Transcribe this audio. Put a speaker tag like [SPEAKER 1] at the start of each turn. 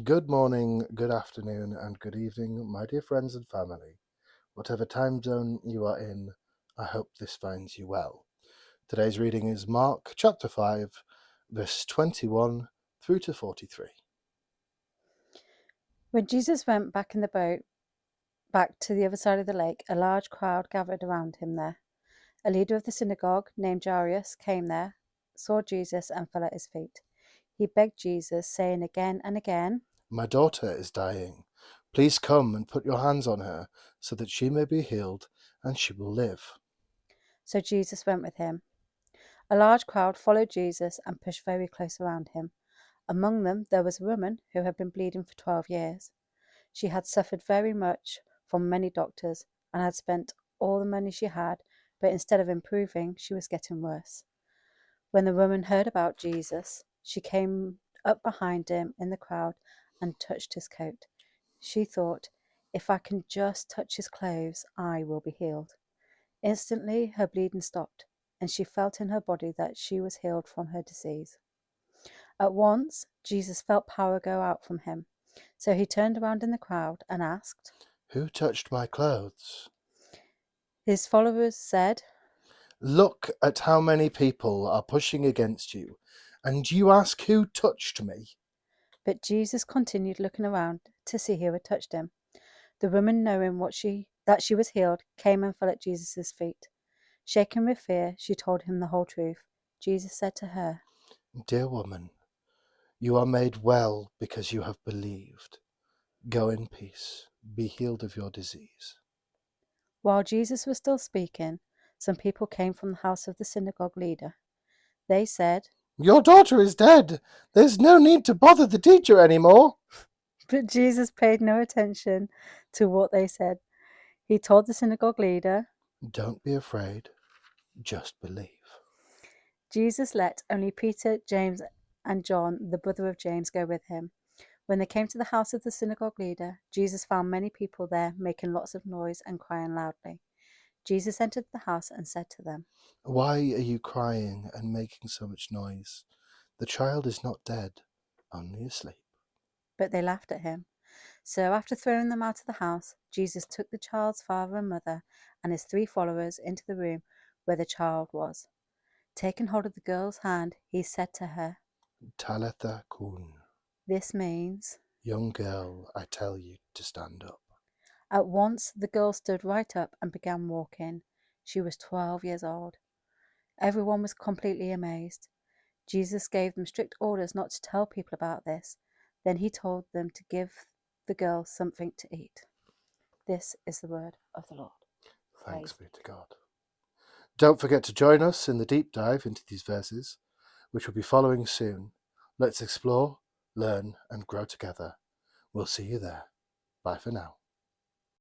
[SPEAKER 1] Good morning, good afternoon, and good evening, my dear friends and family. Whatever time zone you are in, I hope this finds you well. Today's reading is Mark chapter 5, verses 21 through to 43.
[SPEAKER 2] When Jesus went back in the boat, back to the other side of the lake, a large crowd gathered around him there. A leader of the synagogue, named Jairus, came there, saw Jesus, and fell at his feet. He begged Jesus, saying again and again,
[SPEAKER 1] My daughter is dying. Please come and put your hands on her, so that she may be healed, and she will live.
[SPEAKER 2] so Jesus went with him. A large crowd followed Jesus and pushed very close around him. Among them there was a woman who had been bleeding for 12 years. She had suffered very much from many doctors and had spent all the money she had, but instead of improving, she was getting worse. When the woman heard about Jesus, she came up behind him in the crowd and touched his coat. She thought, if I can just touch his clothes, I will be healed. Instantly, her bleeding stopped, and she felt in her body that she was healed from her disease. At once, Jesus felt power go out from him. So he turned around in the crowd and asked.
[SPEAKER 1] Who touched my clothes?
[SPEAKER 2] His followers said,
[SPEAKER 1] Look at how many people are pushing against you, and you ask who touched me?
[SPEAKER 2] but Jesus continued looking around to see who had touched him. The woman, knowing that she was healed, came and fell at Jesus' feet. Shaken with fear, she told him the whole truth. Jesus said to her,
[SPEAKER 1] Dear woman, you are made well because you have believed. Go in peace, be healed of your disease.
[SPEAKER 2] While Jesus was still speaking, some people came from the house of the synagogue leader. They said,
[SPEAKER 1] Your daughter is dead. There's no need to bother the teacher anymore.
[SPEAKER 2] but Jesus paid no attention to what they said. He told the synagogue leader,
[SPEAKER 1] Don't be afraid, just believe.
[SPEAKER 2] Jesus let only Peter, James, and John, the brother of James, go with him. When they came to the house of the synagogue leader, Jesus found many people there making lots of noise and crying loudly. Jesus entered the house and said to them,
[SPEAKER 1] Why are you crying and making so much noise? The child is not dead, only asleep.
[SPEAKER 2] but they laughed at him. So after throwing them out of the house, Jesus took the child's father and mother and his 3 followers into the room where the child was. Taking hold of the girl's hand, he said to her,
[SPEAKER 1] Talitha kun.
[SPEAKER 2] this means,
[SPEAKER 1] Young girl, I tell you to stand up.
[SPEAKER 2] at once the girl stood right up and began walking. She was 12 years old. Everyone was completely amazed. Jesus gave them strict orders not to tell people about this. Then he told them to give the girl something to eat. This is the word of the Lord.
[SPEAKER 1] Thanks
[SPEAKER 2] Praise.
[SPEAKER 1] be to God. Don't forget to join us in the deep dive into these verses, which will be following soon. Let's explore, learn, and grow together. We'll see you there. Bye for now.